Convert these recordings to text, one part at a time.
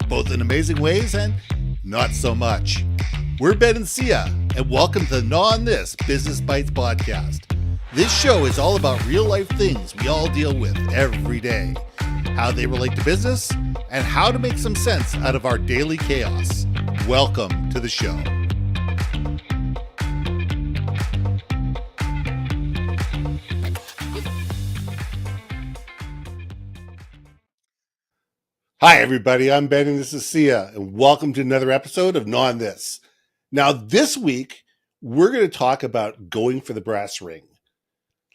both in amazing ways and not so much. We're Ben and Sia, and welcome to the Gnaw on This Business Bites podcast. This show is all about real life things we all deal with every day, how they relate to business, and how to make some sense out of our daily chaos. Welcome to the show. Hi, everybody. I'm Ben, and this is Sia, and welcome to another episode of Gnaw on This. Now, this week, we're going to talk about going for the brass ring.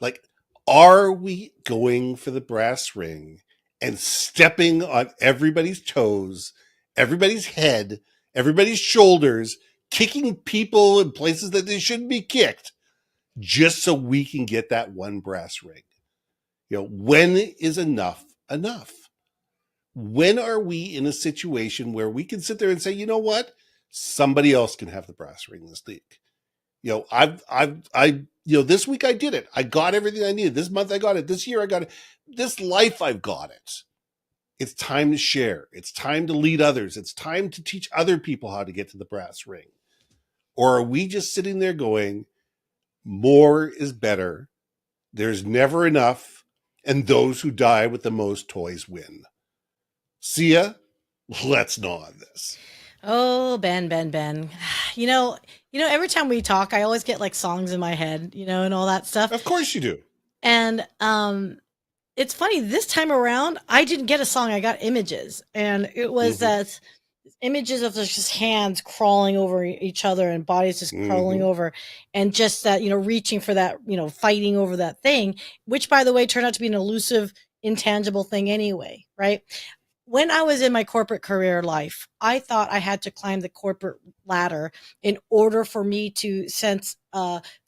Like, are we going for the brass ring and stepping on everybody's toes, everybody's head, everybody's shoulders, kicking people in places that they shouldn't be kicked, just so we can get that one brass ring? When is enough enough? When are we in a situation where we can sit there and say, you know what? Somebody else can have the brass ring this week. This week I did it. I got everything I needed. This month I got it. This year I got it. This life I've got it. It's time to share. It's time to lead others. It's time to teach other people how to get to the brass ring. Or are we just sitting there going, more is better. There's never enough. And those who die with the most toys win. Sia, let's gnaw on this. Oh, Ben. Every time we talk, I always get like songs in my head, and all that stuff. Of course you do. And it's funny, this time around, I didn't get a song, I got images. And it was that images of just hands crawling over each other and bodies just crawling over, and just that, reaching for that, fighting over that thing, which, by the way, turned out to be an elusive, intangible thing anyway, right? When I was in my corporate career life, I thought I had to climb the corporate ladder in order for me to sense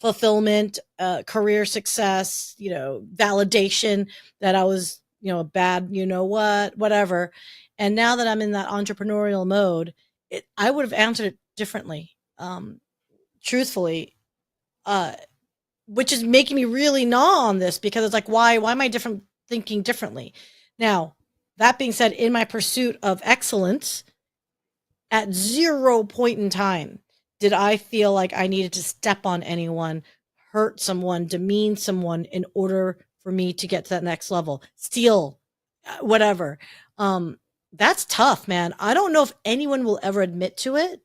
fulfillment, career success, validation that I was, a bad, whatever. And now that I'm in that entrepreneurial mode, I would have answered it differently, truthfully, which is making me really gnaw on this, because it's like, why am I thinking differently? Now, that being said, in my pursuit of excellence, at 0 point in time did I feel like I needed to step on anyone, hurt someone, demean someone in order for me to get to that next level, steal, whatever. That's tough, man. I don't know if anyone will ever admit to it,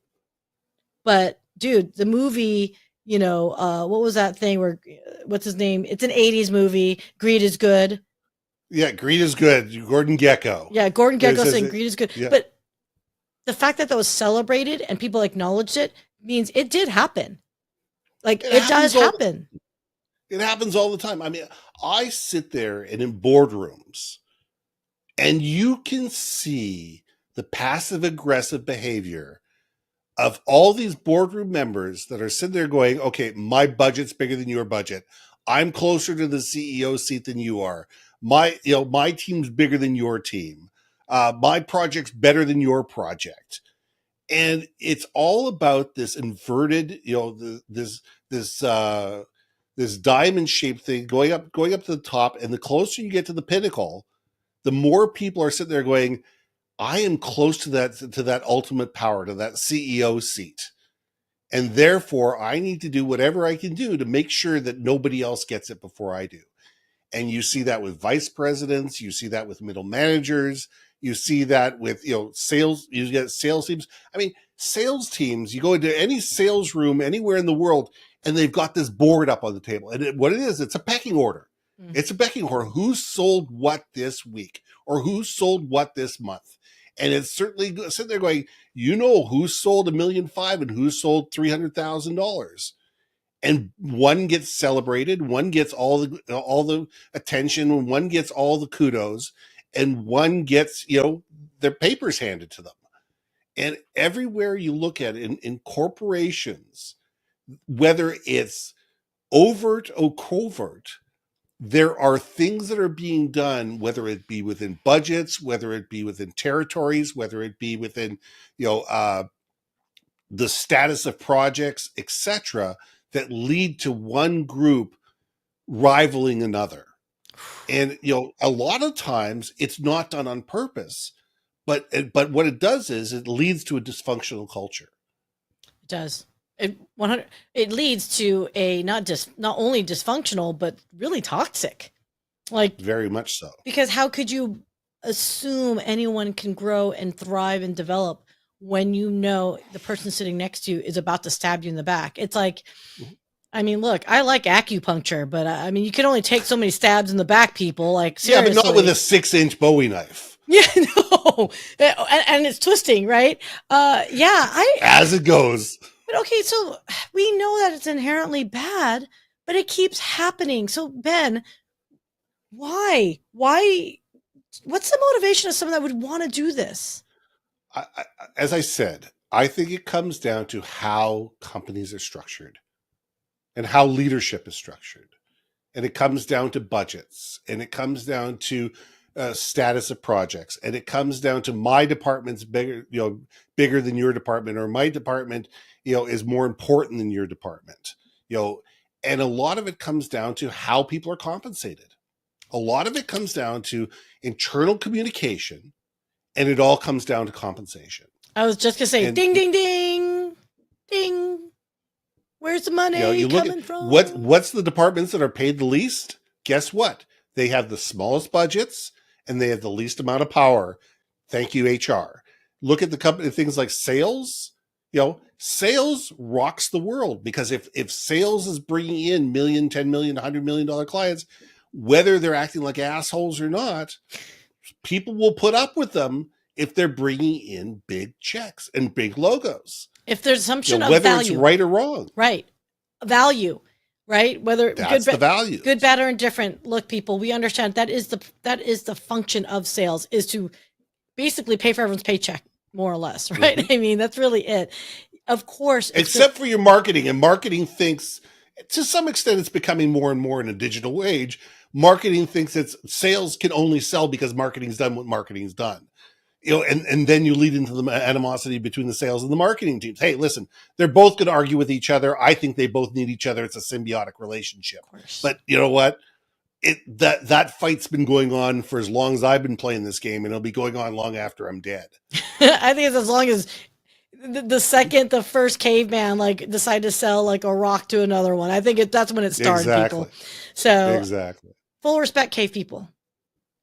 but dude, the movie, what was that thing where, what's his name? It's an 80s movie. Greed is Good. Yeah, greed is good. Gordon Gekko. Yeah, Gordon Gekko saying greed is good. Yeah. But the fact that was celebrated and people acknowledged it means it did happen. Like, it does happen. It happens all the time. I mean, I sit there and in boardrooms, and you can see the passive aggressive behavior of all these boardroom members that are sitting there going, okay, my budget's bigger than your budget. I'm closer to the CEO seat than you are. My team's bigger than your team. My project's better than your project. And it's all about this inverted, this diamond shaped thing going up to the top. And the closer you get to the pinnacle, the more people are sitting there going, I am close to that ultimate power, to that CEO seat. And therefore I need to do whatever I can do to make sure that nobody else gets it before I do. And you see that with vice presidents, you see that with middle managers, you see that with, sales, you get sales teams. I mean, sales teams, you go into any sales room anywhere in the world, and they've got this board up on the table. And what it is, it's a pecking order. It's a pecking order. Who sold what this week, or who sold what this month? And it's certainly sitting there going, who sold $1.5 million and who sold $300,000. And one gets celebrated, one gets all the attention, one gets all the kudos, and one gets, their papers handed to them. And everywhere you look at it in corporations, whether it's overt or covert, there are things that are being done, whether it be within budgets, whether it be within territories, whether it be within, the status of projects, etc., that lead to one group rivaling another. And, a lot of times it's not done on purpose, But what it does is it leads to a dysfunctional culture. It does. It leads to a not only dysfunctional but really toxic. Like, very much so. Because how could you assume anyone can grow and thrive and develop when you know the person sitting next to you is about to stab you in the back? It's like, I mean, look, I like acupuncture, but I mean, you can only take so many stabs in the back, people. Like, seriously. Yeah, but not with a 6-inch Bowie knife. Yeah, no, and it's twisting, right? As it goes. But okay, so we know that it's inherently bad, but it keeps happening. So Ben, why? What's the motivation of someone that would want to do this? As I said, I think it comes down to how companies are structured and how leadership is structured. And it comes down to budgets, and it comes down to status of projects, and it comes down to my department's bigger than your department, or my department, is more important than your department, and a lot of it comes down to how people are compensated. A lot of it comes down to internal communication, and it all comes down to compensation. I was just gonna say, ding, ding, ding, ding. Where's the money coming from? What's the departments that are paid the least? Guess what? They have the smallest budgets and they have the least amount of power. Thank you, HR. Look at the company, things like sales. Sales rocks the world, because if sales is bringing in $1 million, $10 million, $100 million clients, whether they're acting like assholes or not, people will put up with them if they're bringing in big checks and big logos. If there's assumption of whether value, it's right or wrong, right? Value, right? Whether that's the value, good, bad, or indifferent. Look, people, we understand that is the function of sales, is to basically pay for everyone's paycheck, more or less, right? Mm-hmm. I mean, that's really it. Of course, except for your marketing, and marketing thinks, to some extent, it's becoming more and more in a digital age. Marketing thinks that sales can only sell because marketing's done what marketing's done. And then you lead into the animosity between the sales and the marketing teams. Hey, listen, they're both going to argue with each other. I think they both need each other. It's a symbiotic relationship. But you know what? That fight's been going on for as long as I've been playing this game, and it'll be going on long after I'm dead. I think it's as long as the second the first caveman decide to sell a rock to another one. I think that's when it started. Exactly. People. So exactly. Full respect, cave people.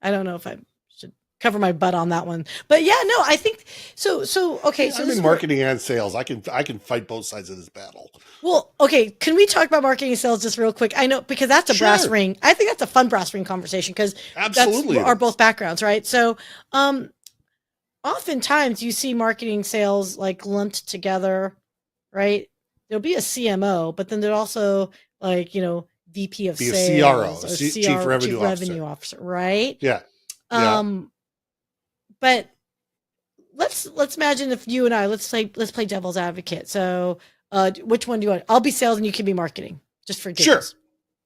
I don't know if I should cover my butt on that one, but yeah, no, I think so. Okay, so I'm in marketing and sales. I can fight both sides of this battle. Well, okay, can we talk about marketing and sales just real quick? I know, because that's a brass ring. I think that's a fun brass ring conversation, because absolutely that's our both backgrounds, right? So, oftentimes you see marketing and sales lumped together, right? There'll be a CMO, but then there's also VP of sales, CRO, or Chief Revenue Officer, right? Yeah. But let's imagine if you and I let's play devil's advocate. So, which one do you want? I'll be sales and you can be marketing, just for giggles. Sure.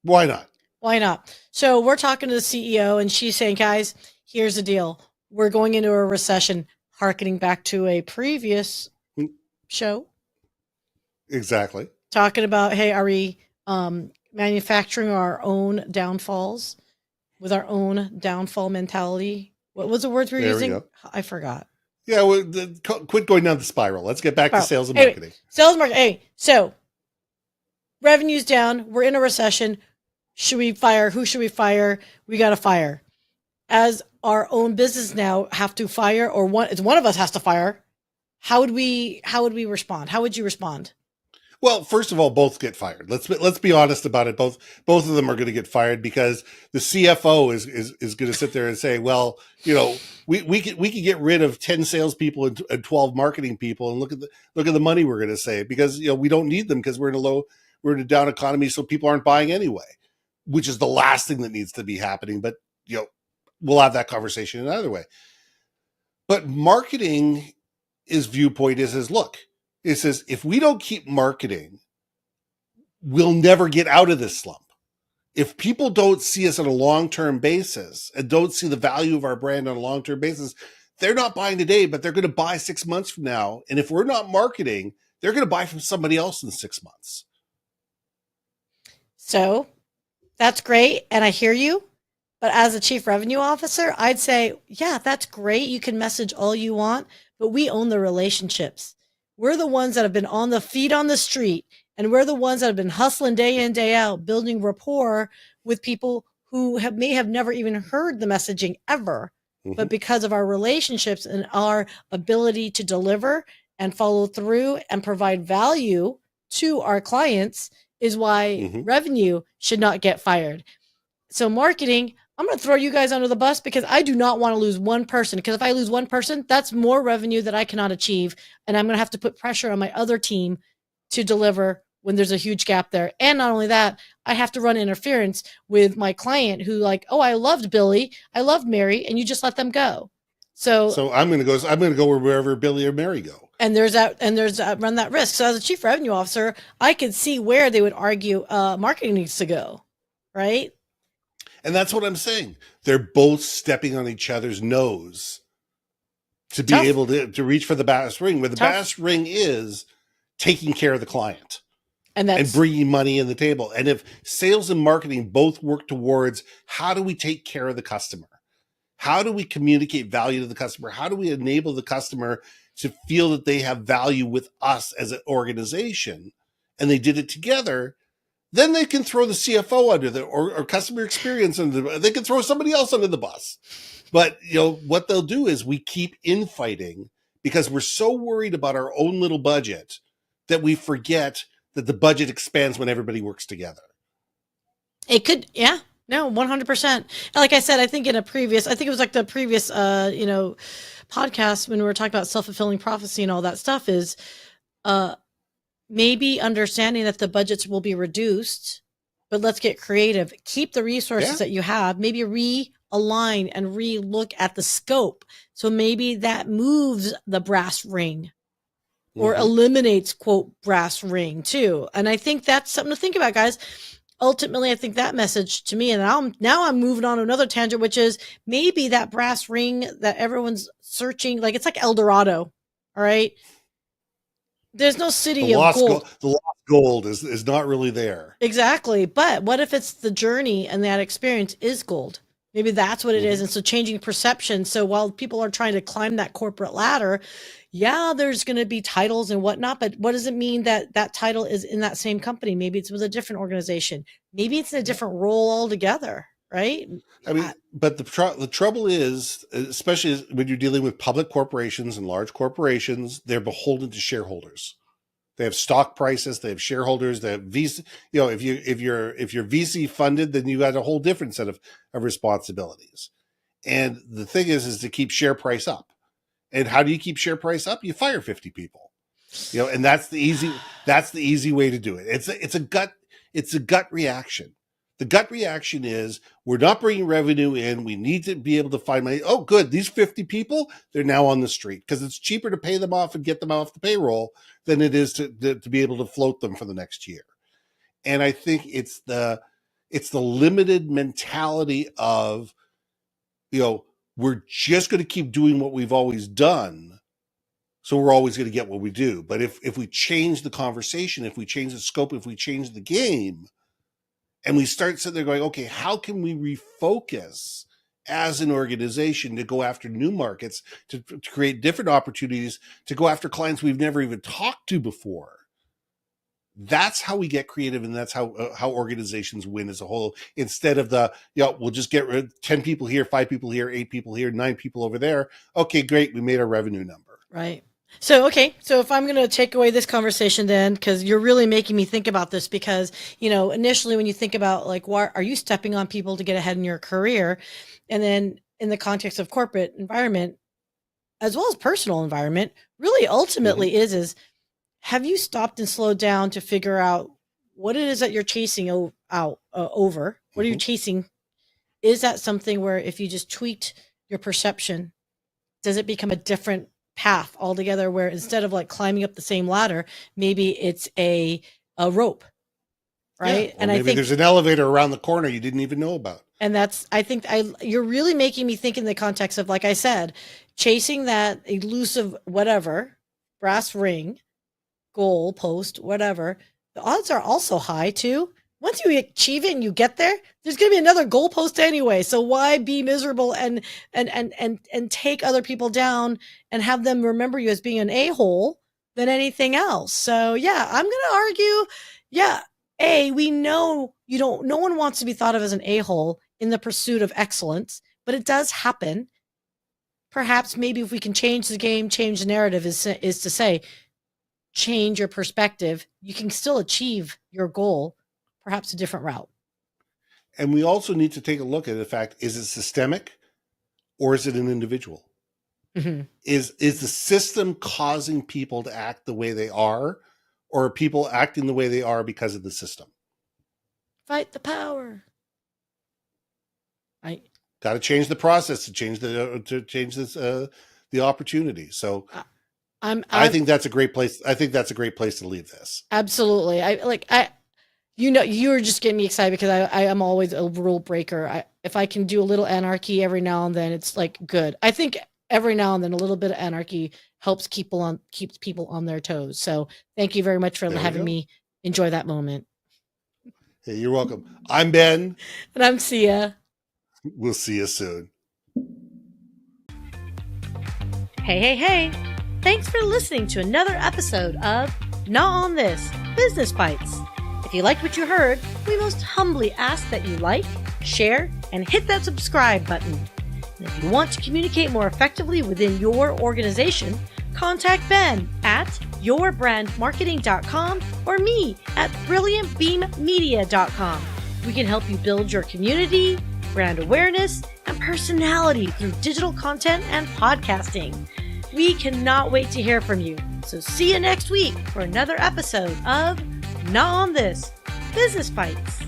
Why not? Why not? So we're talking to the CEO, and she's saying, guys, here's the deal. We're going into a recession, harkening back to a previous show. Exactly. Talking about, hey, are we manufacturing our own downfalls with our own downfall mentality? What was the word we were using? I forgot. Yeah, quit going down the spiral. Let's get back to sales and marketing. Sales marketing. Hey, so revenue's down. We're in a recession. Should we fire? Who should we fire? We got to fire. As our own business now have to fire, or one of us has to fire. How would we respond? How would you respond? Well, first of all, both get fired. Let's be honest about it. Both of them are going to get fired, because the CFO is going to sit there and say, well, we could get rid of 10 salespeople and 12 marketing people, and look at the money we're going to save, because we don't need them, because we're in a down economy, so people aren't buying anyway, which is the last thing that needs to be happening. But we'll have that conversation another way. But marketing viewpoint is look. It says, if we don't keep marketing, we'll never get out of this slump. If people don't see us on a long-term basis and don't see the value of our brand on a long-term basis, they're not buying today, but they're going to buy 6 months from now. And if we're not marketing, they're going to buy from somebody else in 6 months. So that's great. And I hear you. But as a chief revenue officer, I'd say, yeah, that's great. You can message all you want, but we own the relationships. We're the ones that have been on the feet on the street, and we're the ones that have been hustling day in, day out, building rapport with people who may have never even heard the messaging ever. But because of our relationships and our ability to deliver and follow through and provide value to our clients is why revenue should not get fired. So marketing, I'm going to throw you guys under the bus because I do not want to lose one person. Because if I lose one person, that's more revenue that I cannot achieve. And I'm going to have to put pressure on my other team to deliver when there's a huge gap there. And not only that, I have to run interference with my client who like, oh, I loved Billy, I loved Mary, and you just let them go. So I'm going to go wherever Billy or Mary go. And there's run that risk. So as a chief revenue officer, I could see where they would argue marketing needs to go, right? And that's what I'm saying. They're both stepping on each other's nose to be able to reach for the bass ring, where the bass ring is taking care of the client and bringing money in the table. And if sales and marketing both work towards how do we take care of the customer? How do we communicate value to the customer? How do we enable the customer to feel that they have value with us as an organization? And they did it together. Then they can throw the CFO under the or customer experience under the, they can throw somebody else under the bus. But what they'll do is we keep infighting because we're so worried about our own little budget that we forget that the budget expands when everybody works together. It could, yeah. No, 100%. Like I said, I think it was like the previous podcast when we were talking about self-fulfilling prophecy and all that stuff is maybe understanding that the budgets will be reduced, but let's get creative. Keep the resources that you have, maybe realign and re-look at the scope. So maybe that moves the brass ring or eliminates, quote, brass ring too. And I think that's something to think about, guys. Ultimately, I think that message to me, and now I'm moving on to another tangent, which is maybe that brass ring that everyone's searching, like it's like El Dorado, all right? There's no city of gold. The lost gold is not really there. Exactly. But what if it's the journey and that experience is gold? Maybe that's what it is. And so changing perception. So while people are trying to climb that corporate ladder, yeah, there's going to be titles and whatnot, but what does it mean that that title is in that same company? Maybe it's with a different organization. Maybe it's in a different role altogether, right? I mean, but the trouble is, especially when you're dealing with public corporations and large corporations, they're beholden to shareholders. They have stock prices, they have shareholders, they have VC. If you're VC funded, then you got a whole different set of responsibilities. And the thing is to keep share price up. And how do you keep share price up? You fire 50 people. And that's the easy way to do it. It's a gut reaction. The gut reaction is we're not bringing revenue in. We need to be able to find money. Oh, good. These 50 people, they're now on the street because it's cheaper to pay them off and get them off the payroll than it is to be able to float them for the next year. And I think it's the limited mentality of, we're just going to keep doing what we've always done. So we're always going to get what we do. But if we change the conversation, if we change the scope, if we change the game, and we start sitting there going, okay, how can we refocus as an organization to go after new markets, to create different opportunities, to go after clients we've never even talked to before? That's how we get creative, and that's how organizations win as a whole. Instead of we'll just get rid of 10 people here, 5 people here, 8 people here, 9 people over there. Okay, great, we made our revenue number. Right. So if I'm going to take away this conversation then, because you're really making me think about this, because, initially when you think about like, why are you stepping on people to get ahead in your career? And then in the context of corporate environment, as well as personal environment, really ultimately is have you stopped and slowed down to figure out what it is that you're chasing over? What are you chasing? Is that something where if you just tweaked your perception, does it become a different path altogether, where instead of like climbing up the same ladder, maybe it's a rope, right? And maybe I think there's an elevator around the corner you didn't even know about. And you're really making me think in the context of, like I said, chasing that elusive whatever, brass ring, goal post, whatever. The odds are also high too once you achieve it and you get there, there's going to be another goalpost anyway. So why be miserable and take other people down and have them remember you as being an a-hole than anything else? So yeah, I'm going to argue, yeah, we know no one wants to be thought of as an a-hole in the pursuit of excellence, but it does happen. Perhaps maybe if we can change the game, change the narrative is to say, change your perspective. You can still achieve your goal, perhaps a different route. And we also need to take a look at the fact, is it systemic or is it an individual? Mm-hmm. Is the system causing people to act the way they are, or are people acting the way they are because of the system? Fight the power. Got to change the process to change the opportunity. So I think that's a great place. I think that's a great place to leave this. Absolutely. You were just getting me excited because I am always a rule breaker. If I can do a little anarchy every now and then, it's like good. I think every now and then a little bit of anarchy helps keeps people on their toes. So thank you very much for having me enjoy that moment. Hey, you're welcome. I'm Ben. And I'm Sia. We'll see you soon. Hey. Thanks for listening to another episode of Gnaw on This, Business Bites. If you liked what you heard, we most humbly ask that you like, share, and hit that subscribe button. And if you want to communicate more effectively within your organization, contact Ben at yourbrandmarketing.com or me at brilliantbeammedia.com. We can help you build your community, brand awareness, and personality through digital content and podcasting. We cannot wait to hear from you. So see you next week for another episode of Gnaw on This, Business Bites.